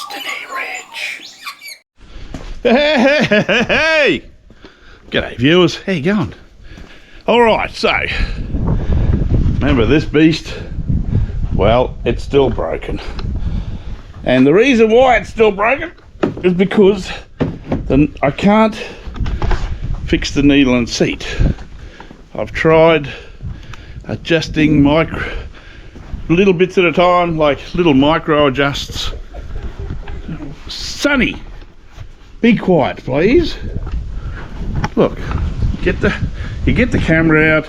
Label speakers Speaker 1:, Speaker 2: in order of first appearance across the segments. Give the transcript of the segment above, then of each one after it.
Speaker 1: Destiny Ridge. Hey! G'day viewers, how you going? Alright, so, remember this beast? Well, it's still broken. And the reason why it's still broken is because I can't fix the needle and seat. I've tried adjusting little bits at a time, like little micro adjusts. Sonny, be quiet please. Look, you get the camera out.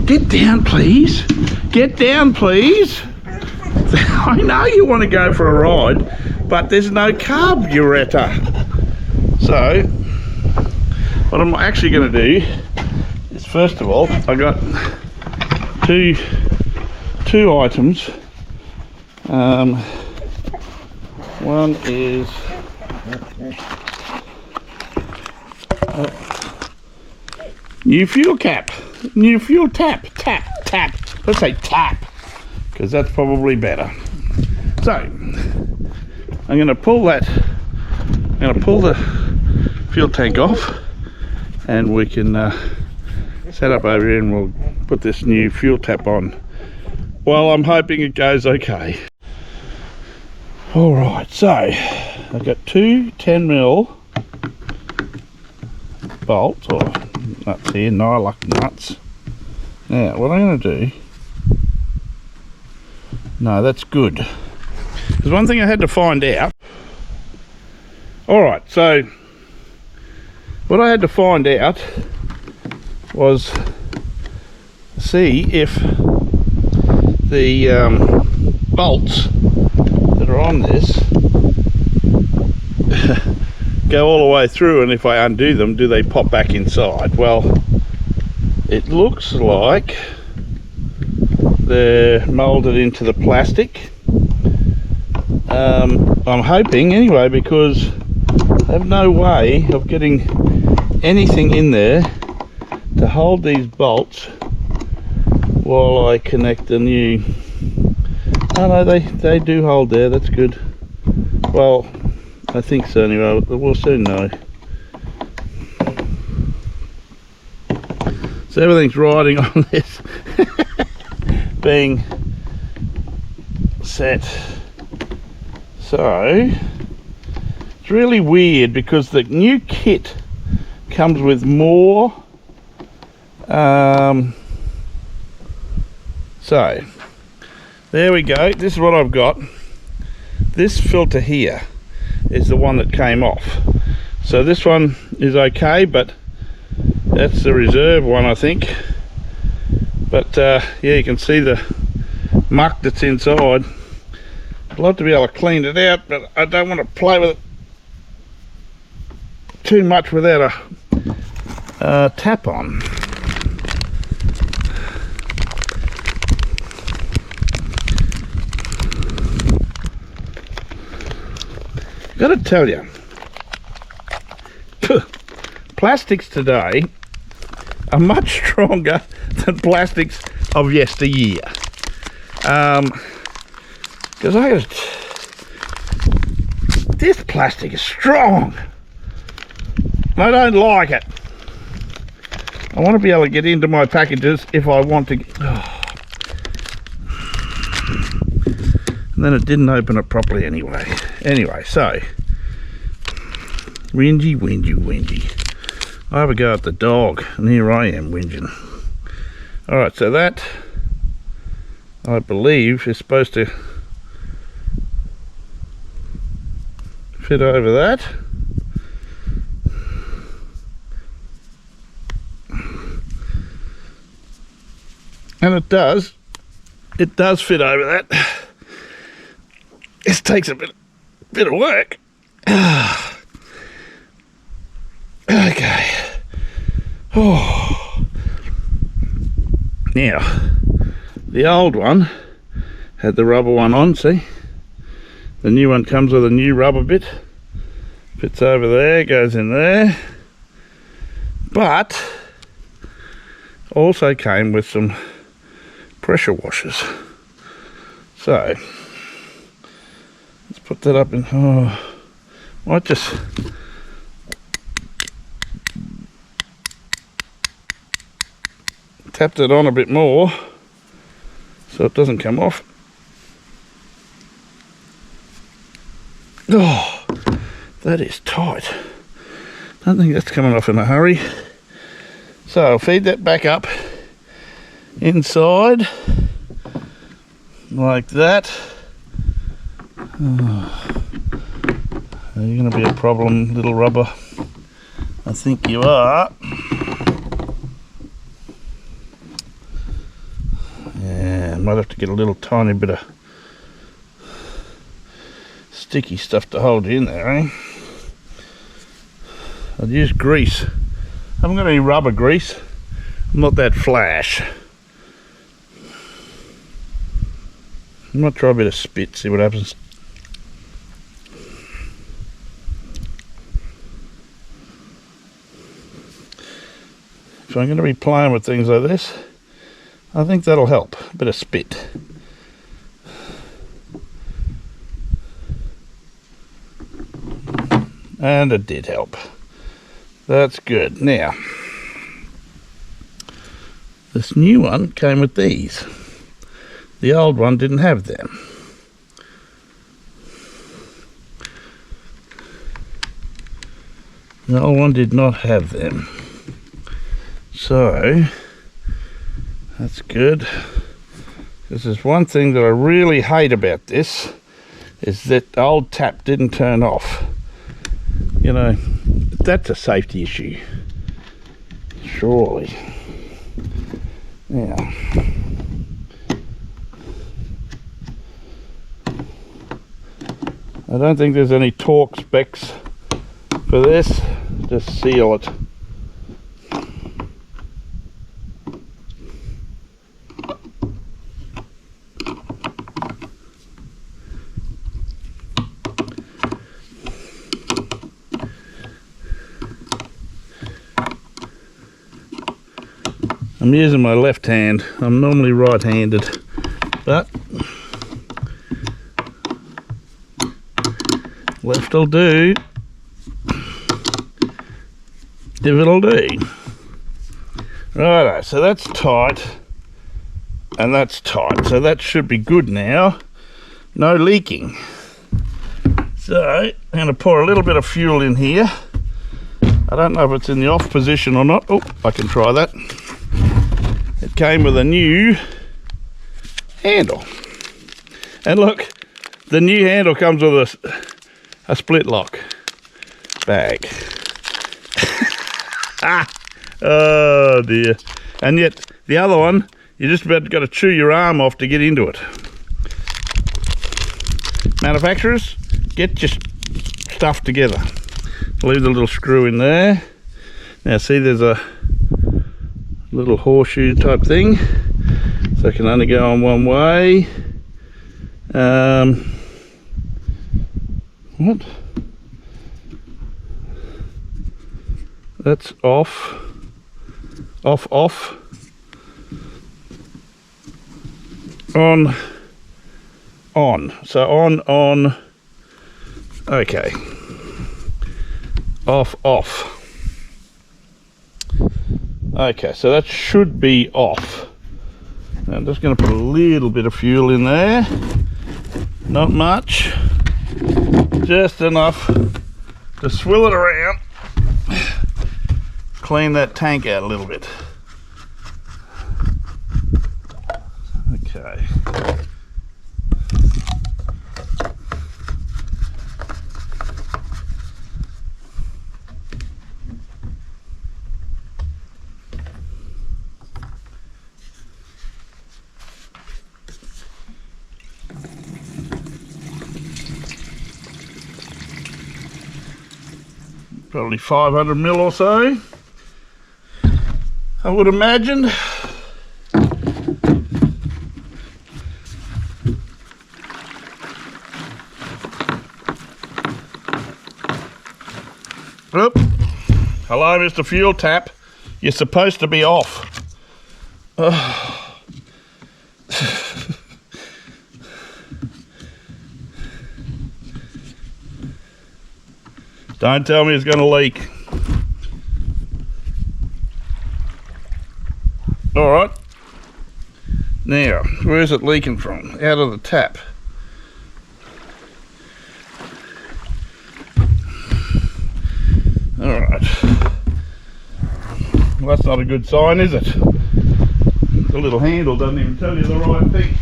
Speaker 1: Get down please. Get down please. I know you want to go for a ride, but there's no carburettor. So what I'm actually going to do is, first of all, I got two items. One is new fuel cap, new fuel tap. Let's say tap, because that's probably better. So I'm going to pull that. I'm going to pull the fuel tank off, and we can set up over here, and we'll put this new fuel tap on. Well, I'm hoping it goes okay. Alright, so I've got two 10mm bolts, or nuts here, nylock nuts. Now, what I'm going to do... No, that's good. There's one thing I had to find out. Alright, so what I had to find out was see if the bolts that are on this go all the way through, and if I undo them, do they pop back inside? Well, it looks like they're molded into the plastic. I'm hoping anyway, because I have no way of getting anything in there to hold these bolts while I connect the new... Oh no, they do hold there, that's good. Well, I think so anyway, we'll soon know. So everything's riding on this being set. So it's really weird because the new kit comes with more. So there we go, this is what I've got. This filter here is the one that came off. So this one is okay, but that's the reserve one, I think. But yeah, you can see the muck that's inside. I'd love to be able to clean it out, but I don't want to play with it too much without a tap on. Got to tell you, plastics today are much stronger than plastics of yesteryear. Because this plastic is strong. I don't like it. I want to be able to get into my packages if I want to. And then it didn't open it properly anyway. Anyway, so whingy. I have a go at the dog, and here I am whinging. Alright, so that, I believe, is supposed to fit over that. And it does fit over that. This takes a bit of work. Okay. Oh. Now, the old one had the rubber one on, see? The new one comes with a new rubber bit. Fits over there, goes in there. But also came with some pressure washers. So Let's put that up in. Oh, might just. Tapped it on a bit more so it doesn't come off. Oh, that is tight. Don't think that's coming off in a hurry. So I'll feed that back up inside like that. Oh, are you going to be a problem, little rubber? I think you are. Yeah, might have to get a little tiny bit of sticky stuff to hold you in there, eh? I'd use grease. I haven't got any rubber grease. I'm not that flash. I might try a bit of spit, see what happens. If I'm going to be playing with things like this, I think that'll help. A bit of spit. And it did help. That's good. Now, this new one came with these. The old one didn't have them. The old one did not have them. So, that's good. Because there's one thing that I really hate about this, is that the old tap didn't turn off. You know, that's a safety issue. Surely. Now, I don't think there's any torque specs for this. Just seal it. I'm using my left hand. I'm normally right-handed, but left will do. If it'll do. Righto, so that's tight, and that's tight. So that should be good now. No leaking. So I'm going to pour a little bit of fuel in here. I don't know if it's in the off position or not. Oh, I can try that. It came with a new handle. And look, the new handle comes with a split lock bag. Oh dear. And yet the other one, you just about got to chew your arm off to get into it. Manufacturers, get your stuff together. Leave the little screw in there. Now see, there's a little horseshoe type thing, so it can only go on one way. What? That's off. Off, off. On. On. So on. Okay. Off, off. Okay, so that should be off. Now I'm just going to put a little bit of fuel in there. Not much. Just enough to swill it around. Clean that tank out a little bit. Okay. Probably 500 mil or so, I would imagine. Oop. Hello, Mr. Fuel Tap. You're supposed to be off. Don't tell me it's going to leak. All right. Now, where's it leaking from? Out of the tap. All right. Well, that's not a good sign, is it? The little handle doesn't even tell you the right thing.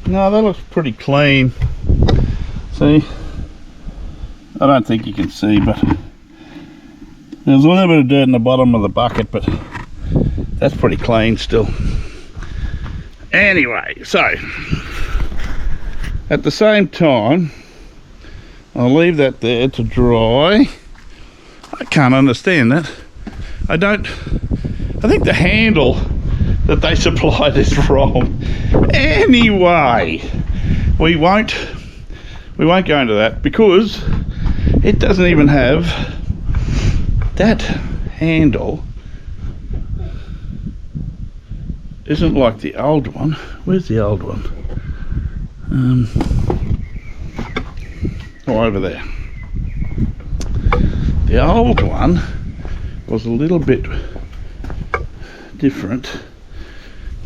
Speaker 1: No, that looks pretty clean. See? I don't think you can see, but there's a little bit of dirt in the bottom of the bucket, but that's pretty clean still. Anyway, so at the same time, I'll leave that there to dry. I can't understand that. I think the handle that they supplied is wrong. Anyway, we won't go into that because it doesn't even have that handle. Isn't like the old one. Where's the old one? Oh, over there. The old one was a little bit different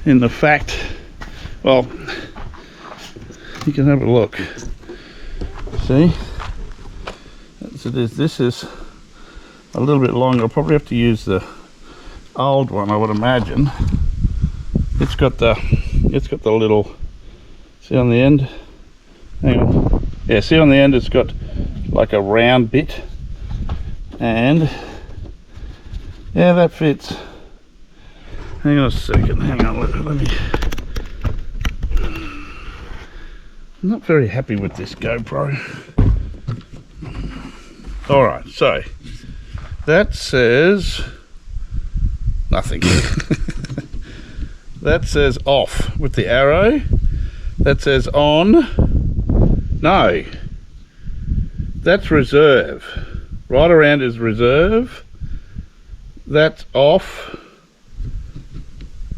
Speaker 1: in the fact, well, you can have a look. See? This is a little bit longer. I'll probably have to use the old one, I would imagine. It's got the little, see on the end? Hang on. Yeah, see on the end it's got like a round bit. And yeah, that fits. Hang on a second, hang on, let me. I'm not very happy with this GoPro. Alright, so that says nothing. That says off with the arrow. That says on. No. That's reserve. Right around is reserve. That's off.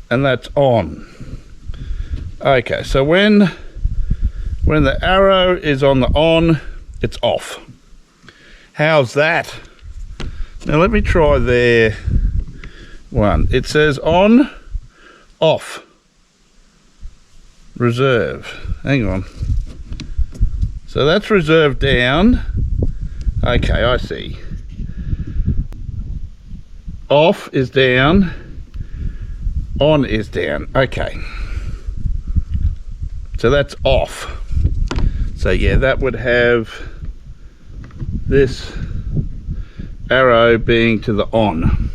Speaker 1: And that's on. Okay, so when the arrow is on the on, it's off. How's that? Now let me try their one. It says on, off, reserve. Hang on. So that's reserve down. Okay, I see. Off is down. On is down. Okay. So that's off. So yeah, that would have this arrow being to the on.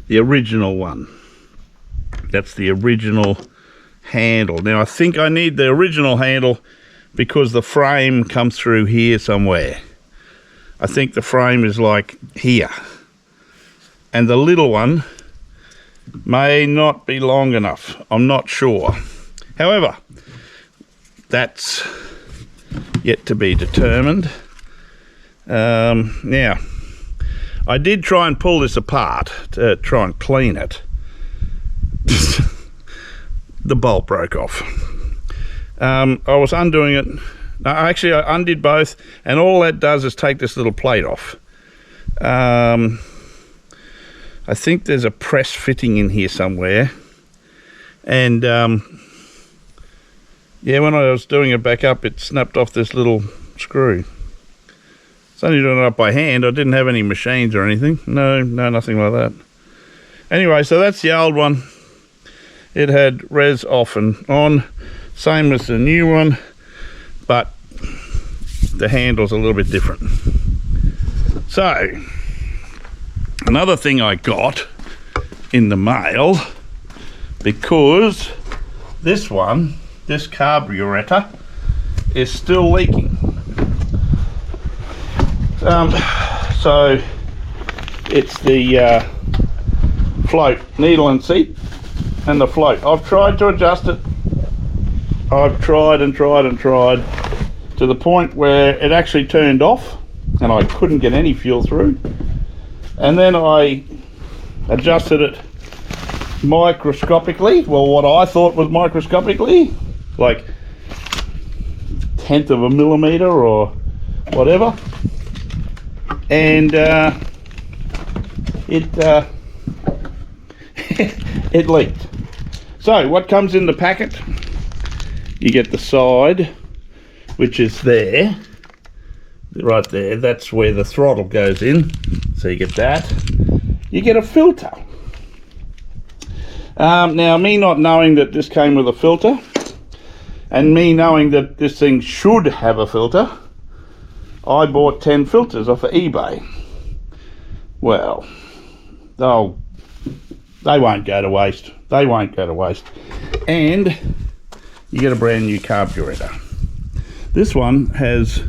Speaker 1: The original one. That's the original handle. Now I think I need the original handle because the frame comes through here somewhere. I think the frame is like here. And the little one may not be long enough. I'm not sure. However, that's yet to be determined. Now, I did try and pull this apart to try and clean it. The bolt broke off. I was undoing it. No, actually, I undid both, and all that does is take this little plate off. I think there's a press fitting in here somewhere, and yeah, when I was doing it back up, it snapped off this little screw. It's only doing it up by hand. I didn't have any machines or anything. No, nothing like that. Anyway, so that's the old one. It had res off and on, same as the new one. but the handle's a little bit different. So another thing I got in the mail, because this carburettor is still leaking. So it's the float, needle and seat, and the float. I've tried to adjust it. I've tried and tried and tried to the point where it actually turned off and I couldn't get any fuel through. And then I adjusted it microscopically, well, what I thought was microscopically, like 1/10 of a millimeter or whatever, and it leaked. So what comes in the packet? You get the side, which is there, right there. That's where the throttle goes in. So you get that. You get a filter. Now, me not knowing that this came with a filter, and me knowing that this thing should have a filter, I bought 10 filters off of eBay. Well, they won't go to waste. They won't go to waste. And you get a brand new carburetor. This one has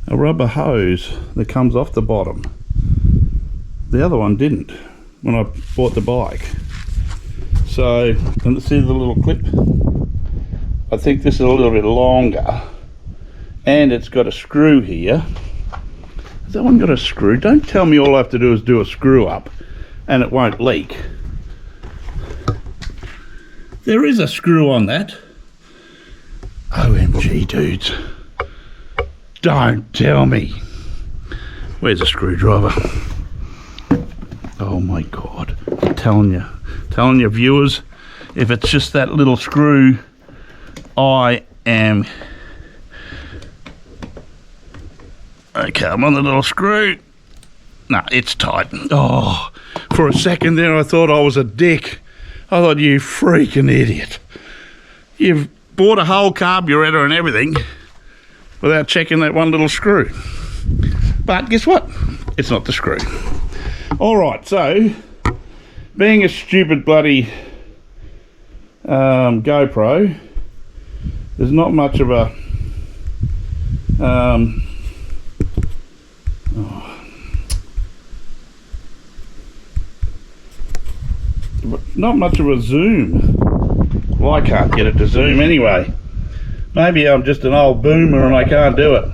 Speaker 1: a rubber hose that comes off the bottom. The other one didn't when I bought the bike. So, and see the little clip? I think this is a little bit longer, and it's got a screw here. Has that one got a screw? Don't tell me all I have to do is do a screw up and it won't leak. There is a screw on that. OMG, dudes. Don't tell me. Where's a screwdriver? Oh my God. I'm telling you viewers, if it's just that little screw, I am... Okay, I'm on the little screw. No, it's tight. Oh, for a second there I thought I was a dick. I thought, you freaking idiot. You've bought a whole carburetor and everything without checking that one little screw. But guess what? It's not the screw. Alright, so being a stupid bloody GoPro, there's not much of a not much of a zoom. Well, I can't get it to zoom anyway. Maybe I'm just an old boomer and I can't do it.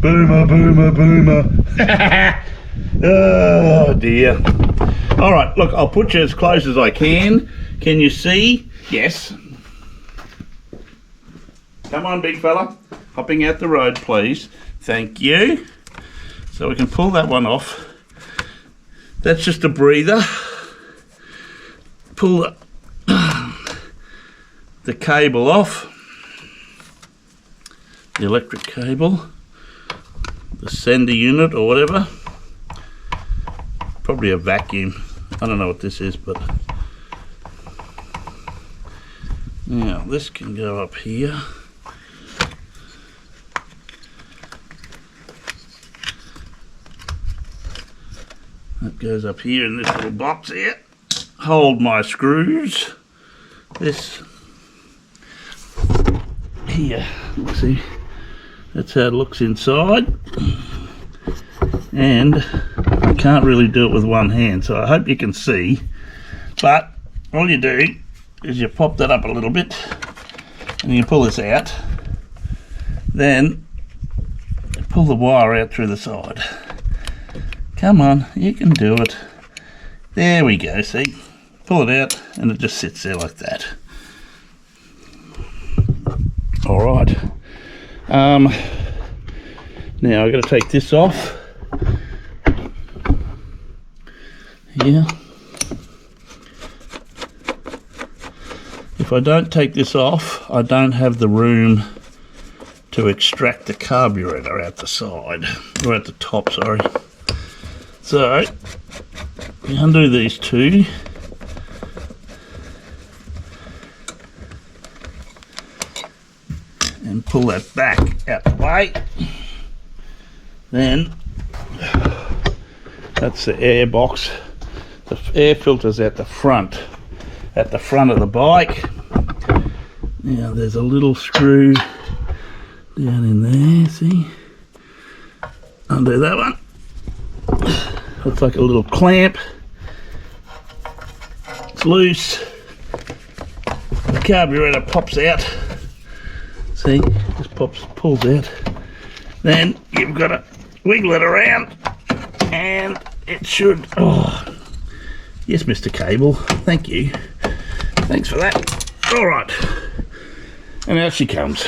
Speaker 1: Boomer, boomer, boomer. Oh dear. Alright, look, I'll put you as close as I can. Can you see? Yes. Come on, big fella. Hopping out the road, please. Thank you. So we can pull that one off. That's just a breather. Pull the cable off. The electric cable. The sender unit or whatever. Probably a vacuum. I don't know what this is, but now this can go up here. That goes up here in this little box here. Hold my screws. This here, let's see. That's how it looks inside. And I can't really do it with one hand, so I hope you can see. But all you do is you pop that up a little bit and you pull this out. Then you pull the wire out through the side. Come on, you can do it. There we go, see? Pull it out and it just sits there like that. Alright. Now I've got to take this off. Here. If I don't take this off, I don't have the room to extract the carburetor out the side, or at the top, sorry. So, you undo these two. and pull that back out the way. Then that's the air box. The air filter's at the front of the bike. Now there's a little screw down in there, see? Undo that one. Looks like a little clamp. It's loose. The carburettor pops out. See, just pulls out. Then you've got to wiggle it around and it should, oh, yes Mr. Cable, thank you. Thanks for that. All right, and out she comes.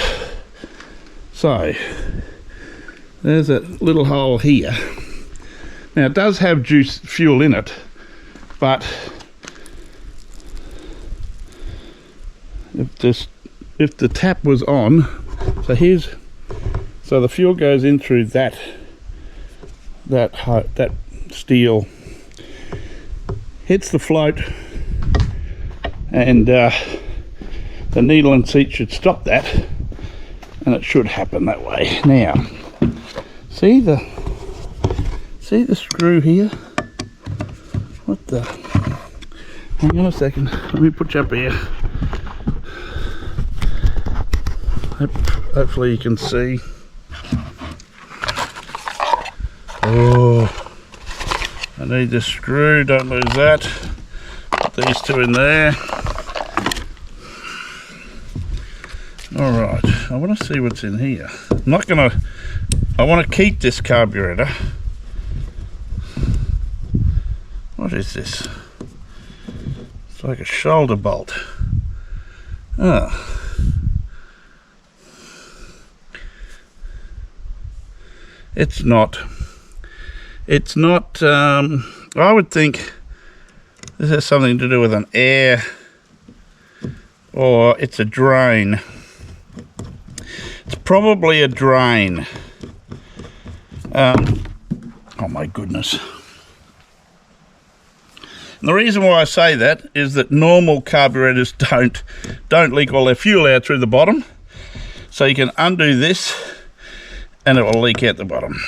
Speaker 1: So, there's a little hole here. Now it does have fuel in it, but if the tap was on, so the fuel goes in through that steel, hits the float, and the needle and seat should stop that, and it should happen that way. Now, see the screw here? What the? Hang on a second. Let me put you up here. Hopefully you can see. Oh, I need this screw. Don't lose that. Put these two in there. All right. I want to see what's in here. I want to keep this carburettor. What is this? It's like a shoulder bolt. Oh. It's not, I would think this has something to do with an air, or it's a drain. It's probably a drain. Oh my goodness. And the reason why I say that is that normal carburetors don't leak all their fuel out through the bottom. So you can undo this and it will leak out the bottom.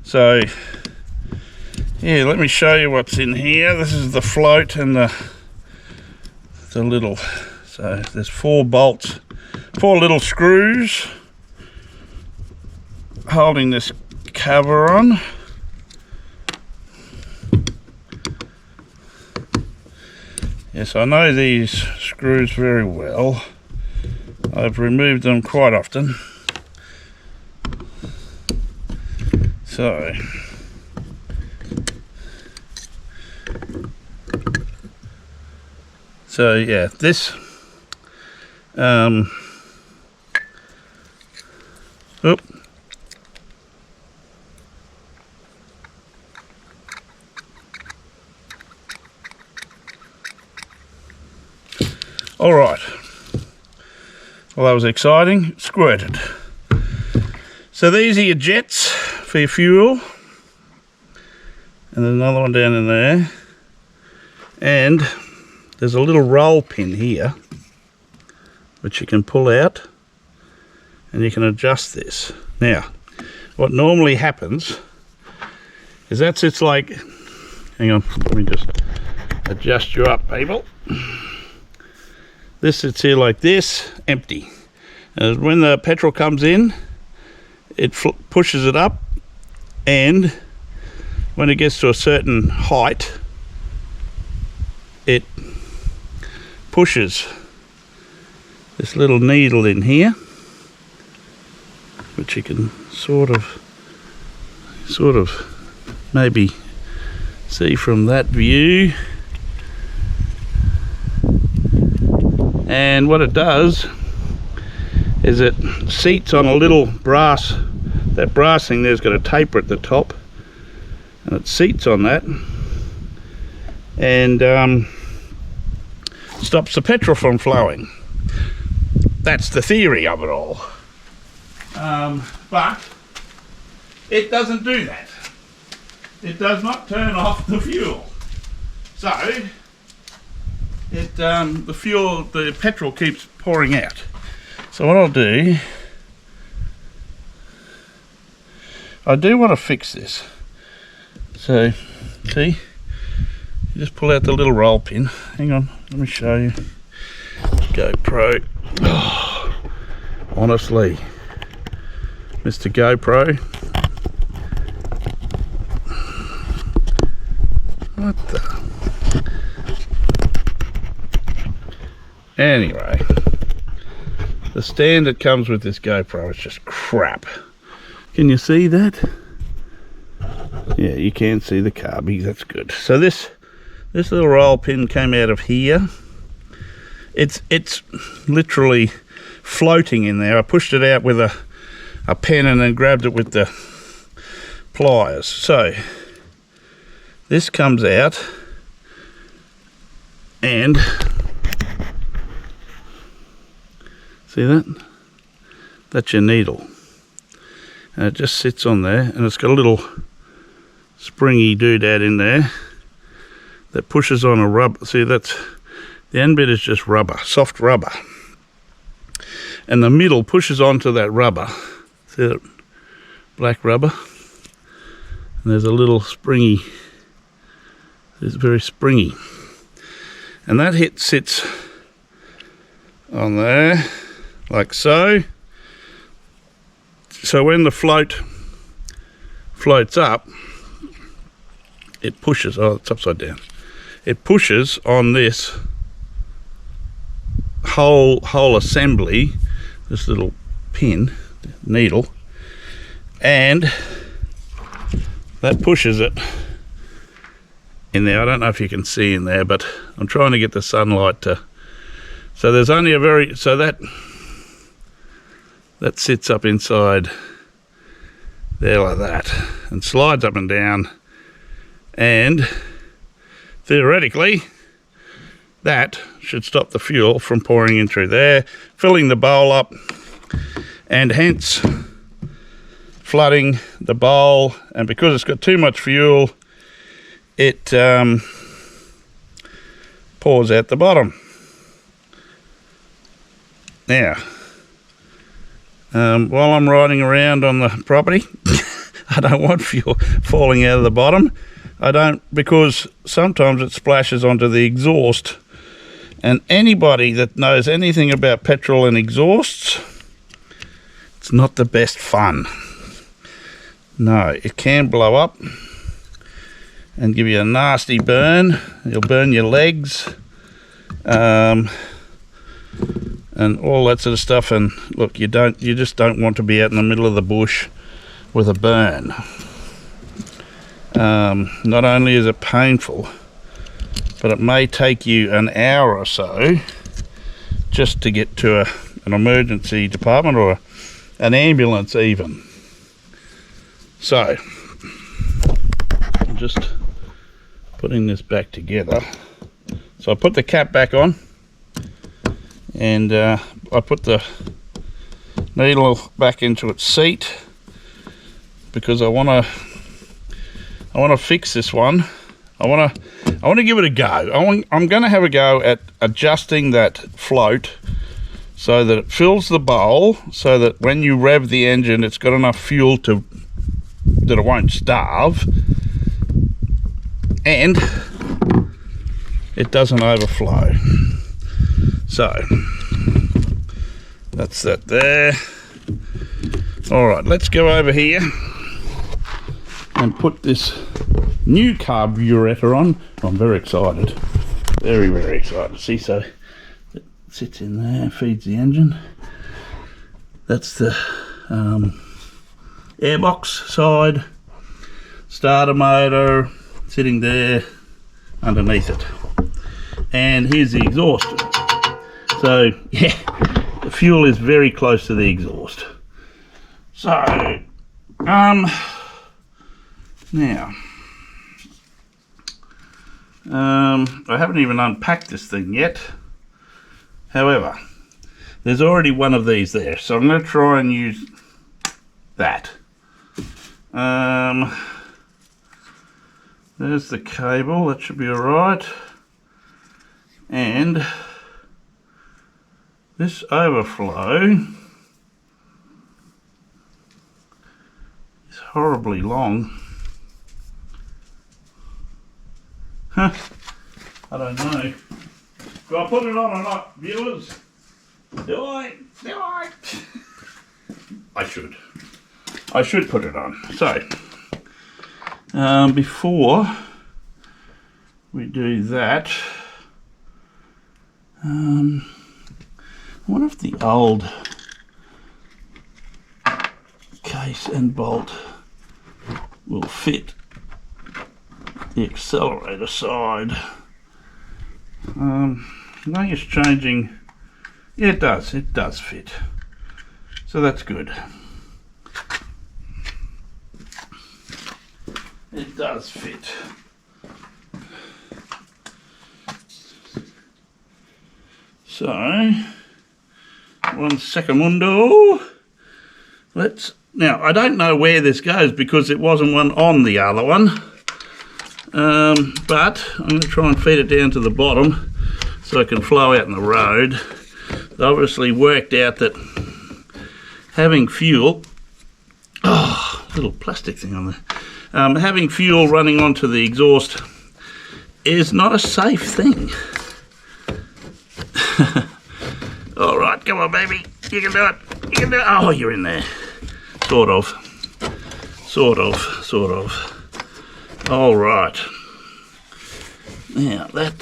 Speaker 1: So yeah, let me show you what's in here. This is the float and the little, so there's 4 bolts, 4 little screws holding this cover on. Yes, I know these screws very well. I've removed them quite often. So yeah, this oop. All right. Well, that was exciting. Squirted. So these are your jets for your fuel. And there's another one down in there. And there's a little roll pin here, which you can pull out. And you can adjust this. Now, what normally happens is it's like, hang on, let me just adjust you up, people. This sits here like this, empty. And when the petrol comes in, it pushes it up, and when it gets to a certain height, it pushes this little needle in here, which you can sort of maybe see from that view. And what it does is it seats on a little brass, that brass thing there's got a taper at the top, and it seats on that and stops the petrol from flowing. That's the theory of it all. But it doesn't do that. It does not turn off the fuel. So the fuel, the petrol keeps pouring out. So what I'll do, I do want to fix this. So, see, you just pull out the little roll pin. Hang on, let me show you. GoPro. Oh, honestly, Mr. GoPro. What the? Anyway, the stand that comes with this GoPro is just crap. Can you see that? Yeah, you can see the carby, that's good. So this little roll pin came out of here. It's literally floating in there. I pushed it out with a pen and then grabbed it with the pliers. So this comes out, and see that? That's your needle. And it just sits on there, and it's got a little springy doodad in there that pushes on a rubber. See, that's the end bit is just rubber, soft rubber, and the middle pushes onto that rubber. See that black rubber? And there's a little springy. It's very springy, and that sits on there like so. So when the floats up, it pushes. Oh, it's upside down. It pushes on this whole assembly, this little pin, needle, and that pushes it in there. I don't know if you can see in there, but I'm trying to get the sunlight to. So there's only so that sits up inside there like that and slides up and down, and theoretically that should stop the fuel from pouring in through there, filling the bowl up, and hence flooding the bowl. And because it's got too much fuel, it pours out the bottom. Now, while I'm riding around on the property, I don't want fuel falling out of the bottom. I don't, because sometimes it splashes onto the exhaust. And anybody that knows anything about petrol and exhausts, it's not the best fun. No, it can blow up and give you a nasty burn. You'll burn your legs, and all that sort of stuff. And look, you just don't want to be out in the middle of the bush with a burn. Not only is it painful, but it may take you an hour or so just to get to an emergency department or an ambulance even. So I'm just putting this back together. So I put the cap back on, and I put the needle back into its seat because I want to fix this one. I want to give it a go. I'm going to have a go at adjusting that float so that it fills the bowl, so that when you rev the engine, it's got enough fuel that it won't starve, and it doesn't overflow. So that's that there. All right, let's go over here and put this new carburettor on. I'm very excited, very, very excited. See, so it sits in there, feeds the engine. That's the airbox side, starter motor sitting there underneath it, and here's the exhaust. So yeah, the fuel is very close to the exhaust. So now I haven't even unpacked this thing yet. However, there's already one of these there, so I'm going to try and use that. There's the cable, that should be alright. And this overflow is horribly long. Huh, I don't know. Do I put it on or not, viewers? Do I? I should. I should put it on. So, before we do that, I wonder if the old case and bolt will fit the accelerator side. I think it's changing. Yeah, it does fit. So that's good. It does fit. So, 1 secondo. Now, I don't know where this goes because it wasn't one on the other one. But I'm going to try and feed it down to the bottom so it can flow out in the road. It obviously worked out that having fuel, little plastic thing on there, having fuel running onto the exhaust is not a safe thing. All right, come on, baby, you can do it. You can do it. Oh, you're in there. Sort of. All right. Now that.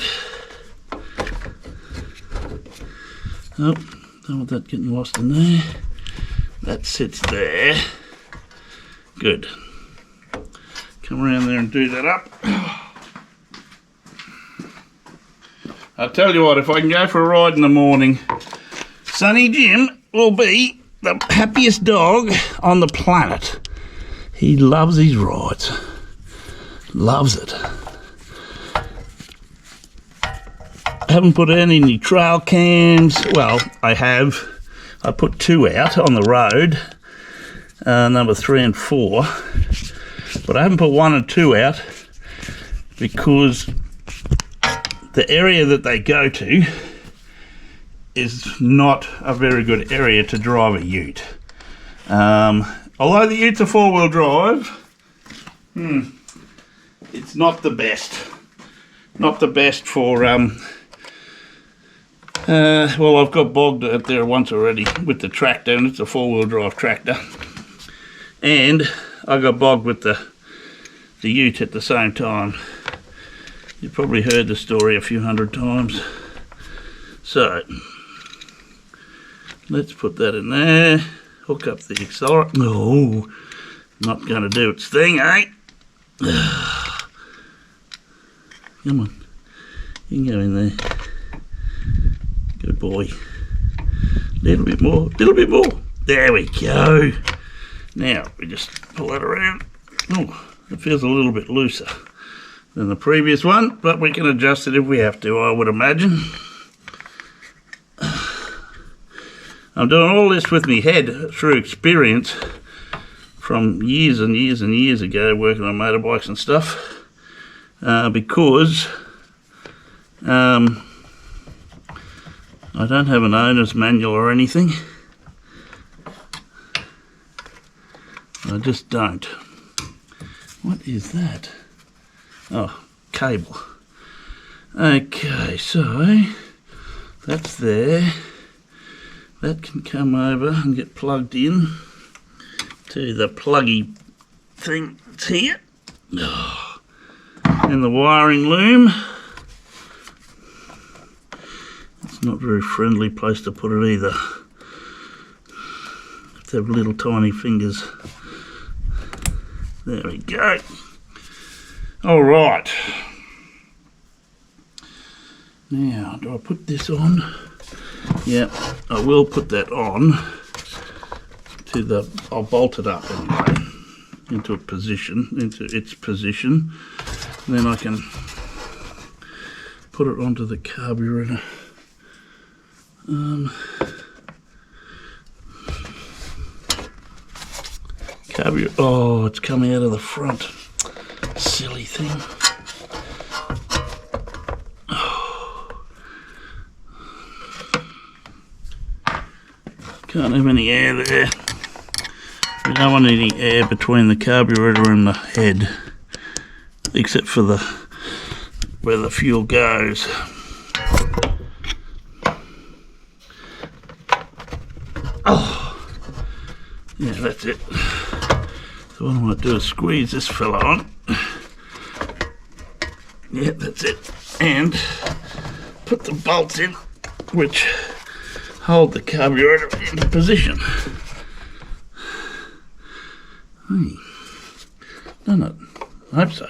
Speaker 1: Oh, don't want that getting lost in there. That sits there. Good. Come around there and do that up. I'll tell you what, if I can go for a ride in the morning, Sonny Jim will be the happiest dog on the planet. He loves his rides. Loves it. I haven't put any trail cams. Well, I have. I put 2 out on the road, number 3 and 4. But I haven't put 1 and 2 out because the area that they go to is not a very good area to drive a ute. Although the ute's a 4-wheel drive, it's not the best. Not the best for, well, I've got bogged out there once already with the tractor, and it's a 4-wheel drive tractor. And I got bogged with the ute at the same time. You've probably heard the story a few hundred times. So, let's put that in there. Hook up the accelerator. No, not going to do its thing, eh? Come on. You can go in there. Good boy. Little bit more. There we go. Now, we just pull that around. Oh, it feels a little bit looser than the previous one, but we can adjust it if we have to, I would imagine. I'm doing all this with my head through experience from years and years and years ago working on motorbikes and stuff, because I don't have an owner's manual or anything. I just don't. What is that? Oh, cable. Okay, so that's there. That can come over and get plugged in to the pluggy thing here. Oh. And the wiring loom. It's not a very friendly place to put it either. Have to have little tiny fingers. There we go. All right. Now, do I put this on? Yeah, I will put that on to the, I'll bolt it up anyway, into its position. And then I can put it onto the carburettor. Oh, it's coming out of the front. Silly thing. Oh, Can't have any air there. We don't want any air between the carburettor and the head, except for the where the fuel goes. Oh, yeah, that's it. So what I want to do is squeeze this fella on. Yeah, that's it. And put the bolts in, which hold the carburettor into position. Hey, done it. I hope so.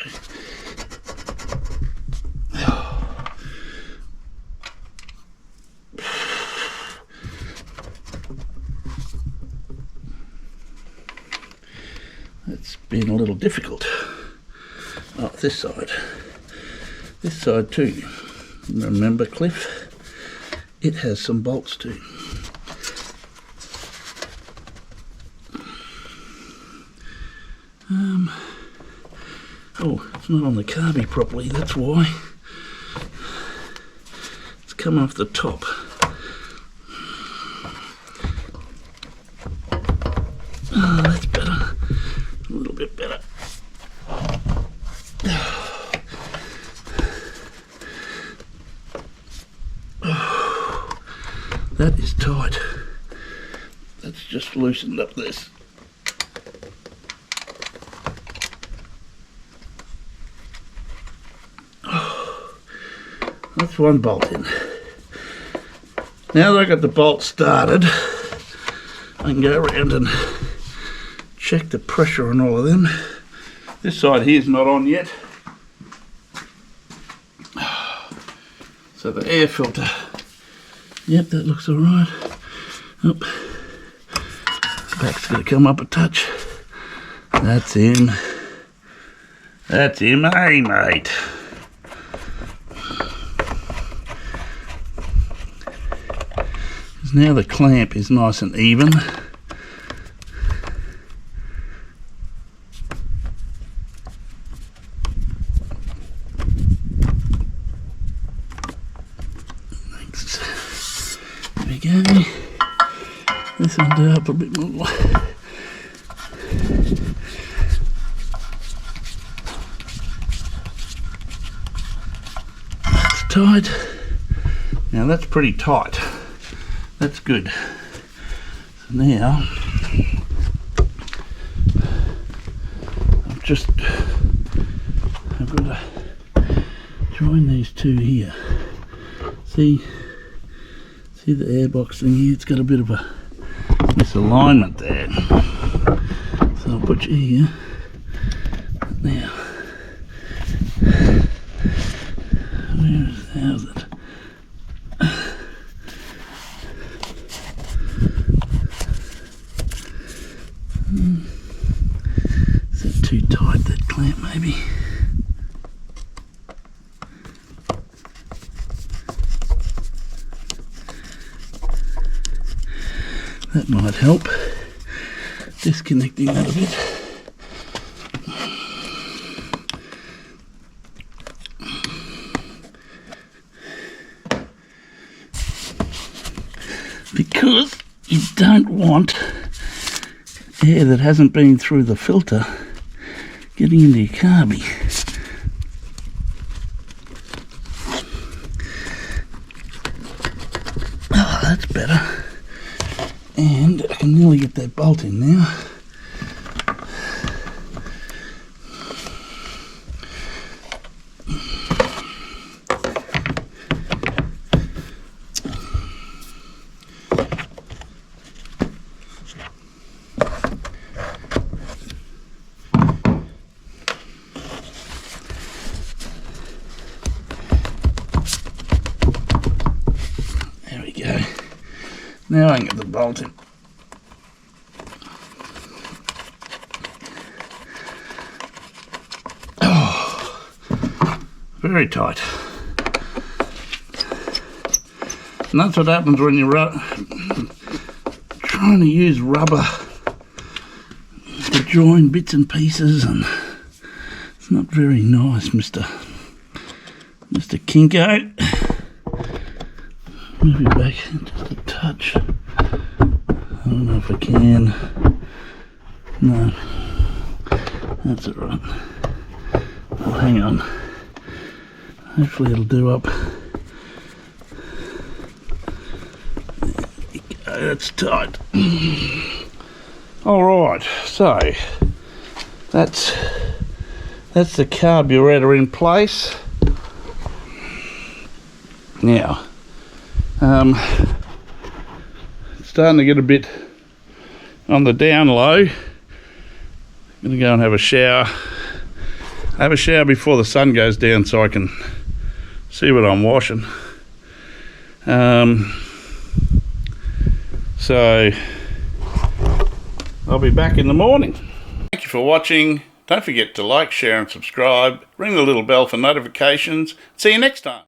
Speaker 1: It's been a little difficult. Oh, this side. This side too. Remember, Cliff? It has some bolts too. Oh, it's not on the carby properly, that's why. It's come off the top. Oh, that's better. A little bit better. Oh, that is tight. That's just loosened up this. That's one bolt in. Now that I've got the bolt started, I can go around and check the pressure on all of them. This side here is not on yet. So the air filter, yep, that looks alright. Oh, back's going to come up a touch. That's in. That's in, hey mate. Now the clamp is nice and even. Thanks. There we go. This one do up a bit more. That's tight. Now that's pretty tight. That's good. So now I've got to join these two here. See the airbox thing here? It's got a bit of a misalignment there. So I'll put you here. Now, how's it? Is that too tight, that clamp maybe? That might help. Disconnecting that a bit. Because you don't want air that hasn't been through the filter getting into your carby. Oh, that's better. And I can nearly get that bolt in now. Now I can get the bolt in. Oh, very tight. And that's what happens when you're trying to use rubber to join bits and pieces, and it's not very nice, Mr. Kimco. Move it back just a touch. don't know if I can. No, that's all right. Oh, hang on. Hopefully it'll do up. That's tight. All right, so that's the carburettor in place. Now, it's starting to get a bit on the down low. I'm gonna go and have a shower. Have a shower before the sun goes down so I can see what I'm washing. So I'll be back in the morning. Thank you for watching. Don't forget to like, share and subscribe. Ring the little bell for notifications. See you next time.